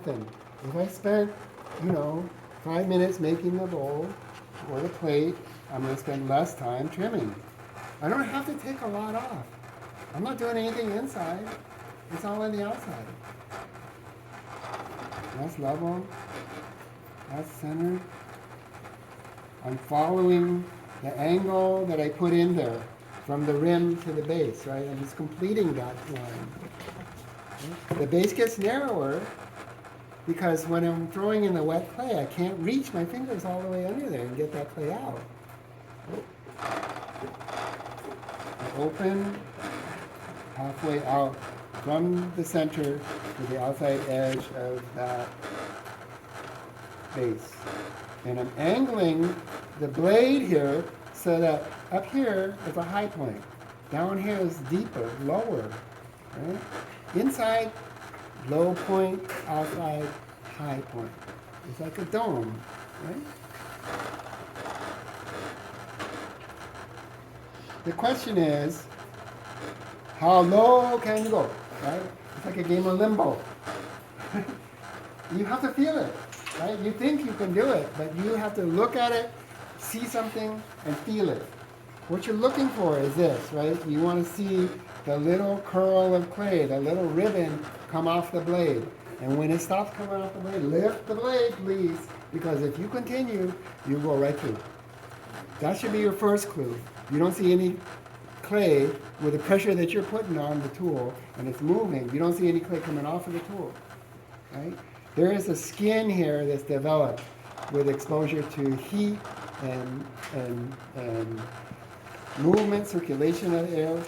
nothing. If I spent, 5 minutes making the bowl or the plate, I'm going to spend less time trimming. I don't have to take a lot off. I'm not doing anything inside. It's all on the outside. That's level. That's centered. I'm following the angle that I put in there from the rim to the base, right? I'm just completing that line. The base gets narrower because when I'm throwing in the wet clay, I can't reach my fingers all the way under there and get that clay out. I open halfway out from the center to the outside edge of that base. And I'm angling the blade here so that up here is a high point. Down here is deeper, lower. Right? Inside, low point, outside, high point. It's like a dome, right? The question is, how low can you go, right? It's like a game of limbo. You have to feel it, right? You think you can do it, but you have to look at it, see something, and feel it. What you're looking for is this, right? You want to see the little curl of clay, the little ribbon come off the blade. And when it stops coming off the blade, lift the blade, please, because if you continue, you go right through. That should be your first clue. You don't see any clay with the pressure that you're putting on the tool and it's moving. You don't see any clay coming off of the tool, right? There is a skin here that's developed with exposure to heat and movement, circulation of air.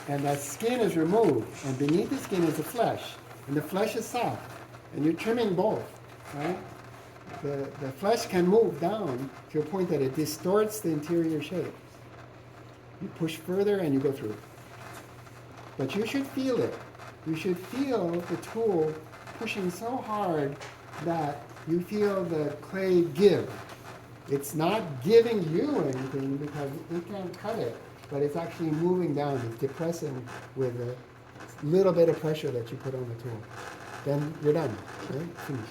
And that skin is removed, and beneath the skin is the flesh. And the flesh is soft, and you're trimming both, right? The flesh can move down to a point that it distorts the interior shape. You push further and you go through. But you should feel it. You should feel the tool pushing so hard that you feel the clay give. It's not giving you anything because it can't cut it, but it's actually moving down. It's depressing with a little bit of pressure that you put on the tool. Then you're done, right? Finish.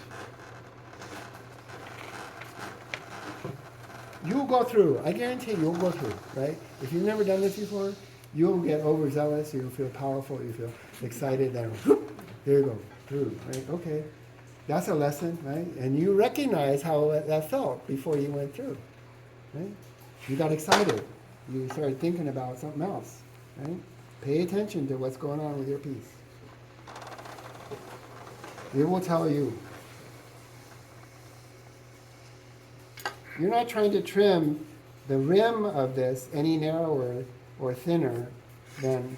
You'll go through. I guarantee you'll go through, right? If you've never done this before, you'll get overzealous, you'll feel powerful, you feel excited, then whoop, there you go, through, right? Okay. That's a lesson, right? And you recognize how that felt before you went through, right? You got excited. You started thinking about something else, right? Pay attention to what's going on with your piece. It will tell you. You're not trying to trim the rim of this any narrower or thinner than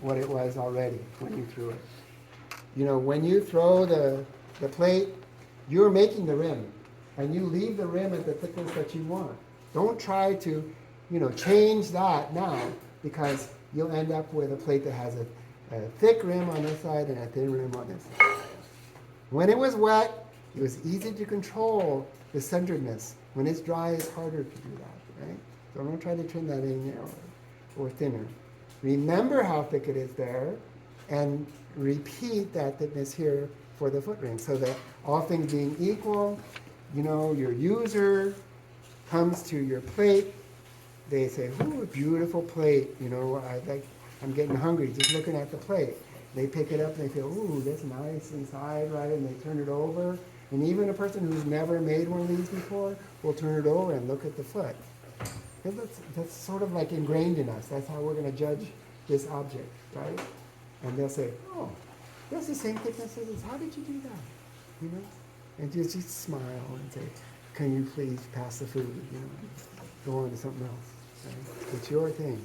what it was already when you threw it. When you throw the plate, you're making the rim, and you leave the rim at the thickness that you want. Don't try to, change that now, because you'll end up with a plate that has a thick rim on this side and a thin rim on this side. When it was wet, it was easy to control the centeredness. When it's dry, it's harder to do that, right? So don't try to trim that any narrower or thinner. Remember how thick it is there, and repeat that thickness here for the foot ring, so that all things being equal, your user comes to your plate, they say, ooh, beautiful plate, I'm getting hungry just looking at the plate. They pick it up and they feel, ooh, that's nice inside, right? And they turn it over. And even a person who's never made one of these before will turn it over and look at the foot. That's sort of like ingrained in us. That's how we're going to judge this object, right? And they'll say, oh, that's the same thickness as this. How did you do that? And just smile and say, can you please pass the food? Go on to something else. Right? It's your thing.